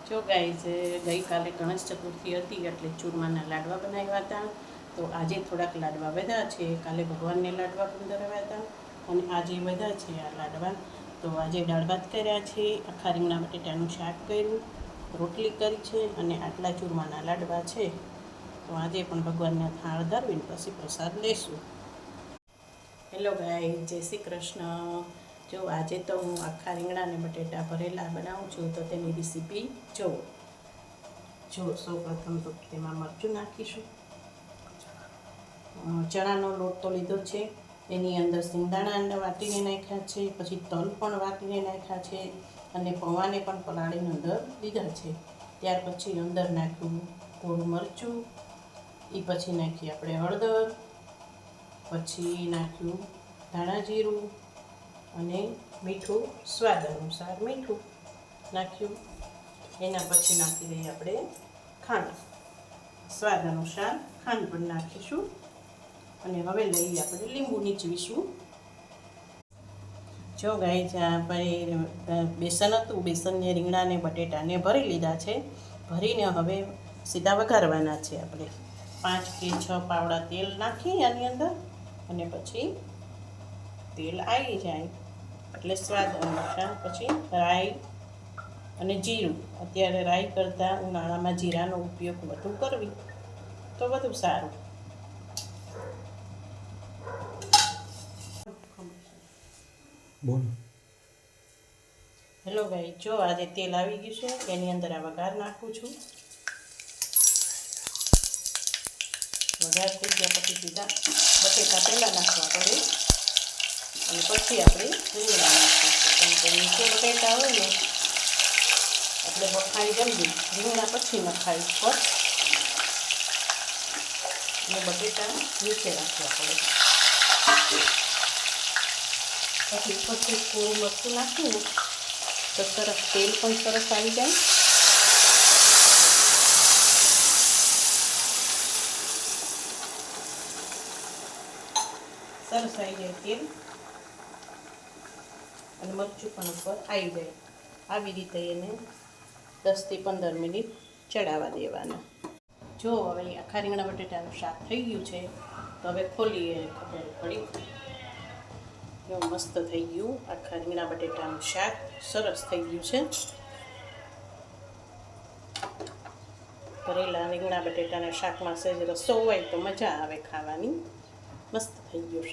જો ગાઈઝ ગઈકાલે ગણેશ ચતુર્થી હતી એટલે ચૂરમાના લાડવા બનાવ્યા હતા. તો આજે થોડાક લાડવા વધ્યા છે. કાલે ભગવાનને લાડવા પણ ધરાવ્યા હતા અને આજે વધ્યા છે આ લાડવા. તો આજે દાળ ભાત કર્યા છે, આખા રીંગણા બટેટાનું શાક કર્યું, રોટલી કરી છે અને આટલા ચૂરમાના લાડવા છે. તો આજે પણ ભગવાનને થાળ ધરવીને પછી પ્રસાદ લેશું. હેલો ગાઈઝ, જય શ્રી કૃષ્ણ. જો આજે તો હું આખા રીંગણા અને બટેટા ભરેલા બનાવું છું. તો તેની રેસીપી જો સૌપ્રથમ તો તેમાં મરચું નાખીશું. ચણાનો લોટ તો લીધો છે, એની અંદર સિંગદાણા વાટીને નાખ્યા છે, પછી તલ પણ વાટીને નાખ્યા છે અને પૌવાને પણ પલાળીને અંદર લીધા છે. ત્યાર પછી અંદર નાખ્યું થોડું મરચું, એ પછી નાખી આપણે હળદર, પછી નાખ્યું ધાણા જીરું અને મીઠું, સ્વાદ અનુસાર મીઠું નાખ્યું. એના પછી નાખી દઈએ આપણે ખાંડ, સ્વાદ અનુસાર ખાંડ પણ નાખીશું. અને હવે લઈએ આપણે લીંબુ નીચવીશું. જો ગાઈઝ, આપણે બેસન હતું, બેસનને રીંગણાને બટેટાને ભરી લીધા છે. ભરીને હવે સીધા વઘારવાના છે. આપણે 5 કે 6 પાવડા તેલ નાખી આની અંદર અને પછી તેલ આવી જાય એટલે સ્વાદ અનુસાર પછી રાઈ અને જીરું. અત્યારે રાઈ કરતાં ઉનાળામાં જીરાનો ઉપયોગ વધુ કરવી તો વધુ સારું. બોલો. હેલો ગાઈ, જો આજે તેલ આવી ગયું છે, એની અંદર આ વઘાર નાખું છું. વઘાર થઈ ગયા પછી સીધા બટેટા પહેલાં નાખવા પડે અને પછી આપણે રીંગણા નાખીશું. કેમ કે નીચે બટેટા હોય ને એટલે બફાઈ જલ્દી, રીંગણા પછી નખાય ઉપર અને બટેટા નીચે રાખવા પડે. પછી ઉપરથી થોડું મરચું નાખીને તો સરસ તેલ પણ સરસ આવી જાય. સરસ આવી જાય તેલ અને મરચું પણ ઉપર આવી જાય. આવી રીતે એને 10 થી 15 મિનિટ ચડાવવા દેવાના. જો હવે આખા રીંગણા બટેટાનું શાક થઈ ગયું છે, તો હવે ખોલીએ ખબર પડી. જો મસ્ત થઈ ગયું આખા રીંગણા બટેટાનું શાક, સરસ થઈ ગયું છે. ભરેલા રીંગણા બટેટાના શાકમાં સહેજ રસો હોય તો મજા આવે ખાવાની. મસ્ત થઈ ગયું છે.